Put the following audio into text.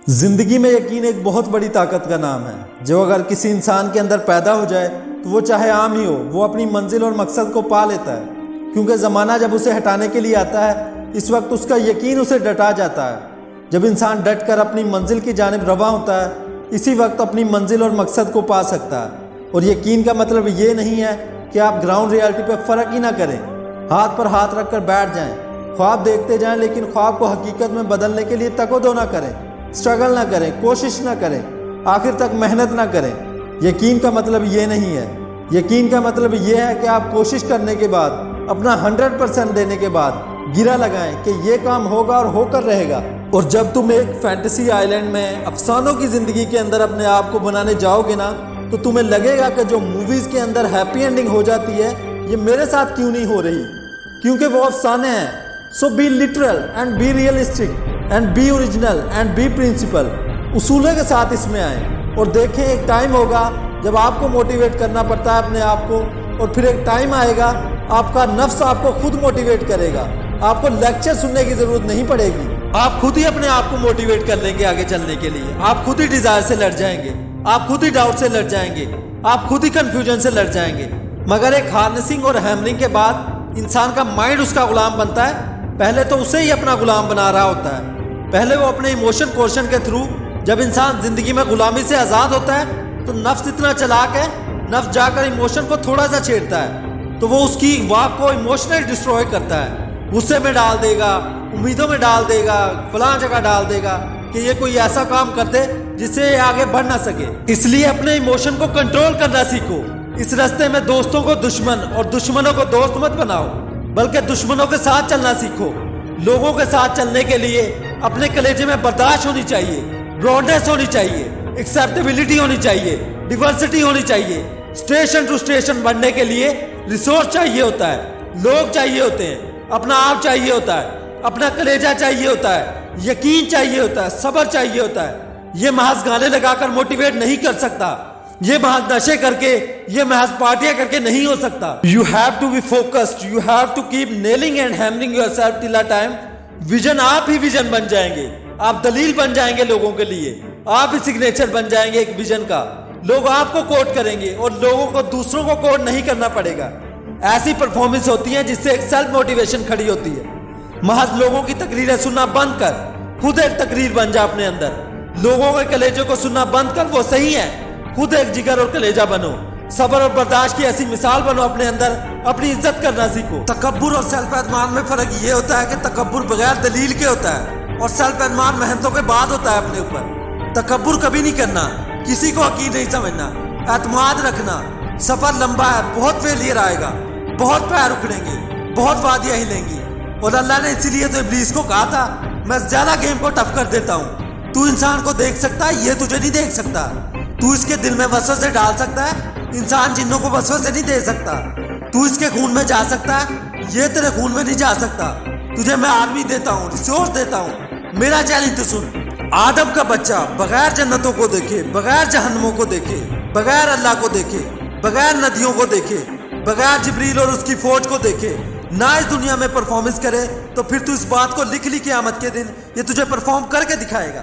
زندگی میں یقین ایک بہت بڑی طاقت کا نام ہے جو اگر کسی انسان کے اندر پیدا ہو جائے تو وہ چاہے عام ہی ہو وہ اپنی منزل اور مقصد کو پا لیتا ہے، کیونکہ زمانہ جب اسے ہٹانے کے لیے آتا ہے اس وقت اس کا یقین اسے ڈٹا جاتا ہے۔ جب انسان ڈٹ کر اپنی منزل کی جانب رواں ہوتا ہے اسی وقت اپنی منزل اور مقصد کو پا سکتا ہے۔ اور یقین کا مطلب یہ نہیں ہے کہ آپ گراؤنڈ ریالٹی پہ فرق ہی نہ کریں، ہاتھ پر ہاتھ رکھ کر بیٹھ جائیں، خواب دیکھتے جائیں لیکن خواب کو حقیقت میں بدلنے کے لیے تگ و دو نہ کریں، اسٹرگل نہ کریں، کوشش نہ کریں، آخر تک محنت نہ کریں۔ یقین کا مطلب یہ نہیں ہے، یقین کا مطلب یہ ہے کہ آپ کوشش کرنے کے بعد اپنا 100% دینے کے بعد گرہ لگائیں کہ یہ کام ہوگا اور ہو کر رہے گا۔ اور جب تم ایک فینٹیسی آئی لینڈ میں افسانوں کی زندگی کے اندر اپنے آپ کو بنانے جاؤ گے نا تو تمہیں لگے گا کہ جو موویز کے اندر ہیپی اینڈنگ ہو جاتی ہے یہ میرے ساتھ کیوں نہیں ہو رہی، کیونکہ وہ افسانے ہیں۔ So be literal and be realistic and be original and be principle, اصولوں کے ساتھ اس میں آئیں اور دیکھیں ایک ٹائم ہوگا جب آپ کو موٹیویٹ کرنا پڑتا ہے اپنے آپ کو، اور پھر ایک ٹائم آئے گا آپ کا نفس آپ کو خود موٹیویٹ کرے گا، آپ کو لیکچر سننے کی ضرورت نہیں پڑے گی، آپ خود ہی اپنے آپ کو موٹیویٹ کر لیں گے آگے چلنے کے لیے، آپ خود ہی ڈیزائر سے لڑ جائیں گے، آپ خود ہی ڈاؤٹ سے لڑ جائیں گے، آپ خود ہی کنفیوژن سے لڑ جائیں گے۔ مگر ایک ہارنسنگ اور ہیمرنگ کے بعد انسان کا مائنڈ اس کا غلام بنتا ہے، پہلے تو اسے ہی اپنا غلام بنا رہا ہوتا ہے۔ پہلے وہ اپنے ایموشن کوشن کے تھرو، جب انسان زندگی میں غلامی سے آزاد ہوتا ہے تو نفس اتنا چلاک ہے، نفس جا کر ایموشن کو تھوڑا سا چھیڑتا ہے تو وہ اس کی واک کو ایموشنل ڈسٹروائے کرتا ہے، غصے میں ڈال دے گا، امیدوں میں ڈال دے گا، فلاں جگہ ڈال دے گا کہ یہ کوئی ایسا کام کر دے جس سے یہ آگے بڑھ نہ سکے۔ اس لیے اپنے ایموشن کو کنٹرول کرنا سیکھو۔ اس راستے میں دوستوں کو دشمن اور دشمنوں کو دوست مت بناؤ، بلکہ دشمنوں کے ساتھ چلنا سیکھو۔ لوگوں کے ساتھ چلنے کے لیے اپنے کلیجے میں برداشت ہونی چاہیے، براڈنیس ہونی چاہیے، ایکسیپٹیبلٹی ہونی چاہیے، ڈیورسٹی ہونی چاہیے۔ اسٹیشن ٹو اسٹیشن بڑھنے کے لیے ریسورس چاہیے ہوتا ہے، لوگ چاہیے ہوتے ہیں، اپنا آپ چاہیے ہوتا ہے، اپنا کلیجہ چاہیے ہوتا ہے، یقین چاہیے ہوتا ہے، صبر چاہیے ہوتا ہے۔ یہ محض گانے لگا کر موٹیویٹ نہیں کر سکتا، یہ محض نشے کر کے، یہ محض پارٹیاں کر کے نہیں ہو سکتا۔ You have to be focused, you have to keep nailing and hammering yourself till a time vision آپ ہی ویژن بن جائیں گے، آپ دلیل بن جائیں گے لوگوں کے لیے، آپ ہی سگنیچر بن جائیں گے ایک ویژن کا، لوگ آپ کو کوٹ کریں گے اور لوگوں کو دوسروں کو کوٹ نہیں کرنا پڑے گا۔ ایسی پرفارمنس ہوتی ہیں جس سے ایک سیلف موٹیویشن کھڑی ہوتی ہے۔ محض لوگوں کی تقریریں سننا بند کر خود ایک تقریر بن جا اپنے اندر، لوگوں کے کلیجے کو سننا بند کر وہ صحیح ہے، خود ایک جگر اور کلیجہ بنو، صبر اور برداشت کی ایسی مثال بنو اپنے اندر، اپنی عزت کرنا سیکھو۔ تکبر اور سیلف اعتماد میں فرق یہ ہوتا ہے کہ تکبر بغیر دلیل کے ہوتا ہے اور سیلف اعتماد محنتوں کے بعد ہوتا ہے اپنے اوپر۔ تکبر کبھی نہیں کرنا، کسی کو حقیر نہیں سمجھنا، اعتماد رکھنا۔ سفر لمبا ہے، بہت فیلئر آئے گا، بہت پیر اکھڑیں گے، بہت وادیاں ہلیں گی، اور اللہ نے اسی لیے تو ابلیس کو کہا تھا میں زیادہ گیم کو ٹف کر دیتا ہوں، تو انسان کو دیکھ سکتا ہے، یہ تجھے نہیں دیکھ سکتا، تو اس کے دل میں وسوسے ڈال سکتا ہے، انسان جنوں کو وسوسے نہیں دے سکتا، تو اس کے خون میں جا سکتا ہے، یہ تیرے خون میں نہیں جا سکتا۔ تجھے میں آرمی دیتا ہوں، ریسورس دیتا ہوں، میرا چیلنج تو سن۔ آدم کا بچہ بغیر جنتوں کو دیکھے، بغیر جہنموں کو دیکھے، بغیر اللہ کو دیکھے، بغیر ندیوں کو دیکھے، بغیر جبریل اور اس کی فوج کو دیکھے، نہ اس دنیا میں پرفارمنس کرے تو پھر تو اس بات کو لکھ لی قیامت کے دن، یہ تجھے پرفارم کر کے دکھائے گا۔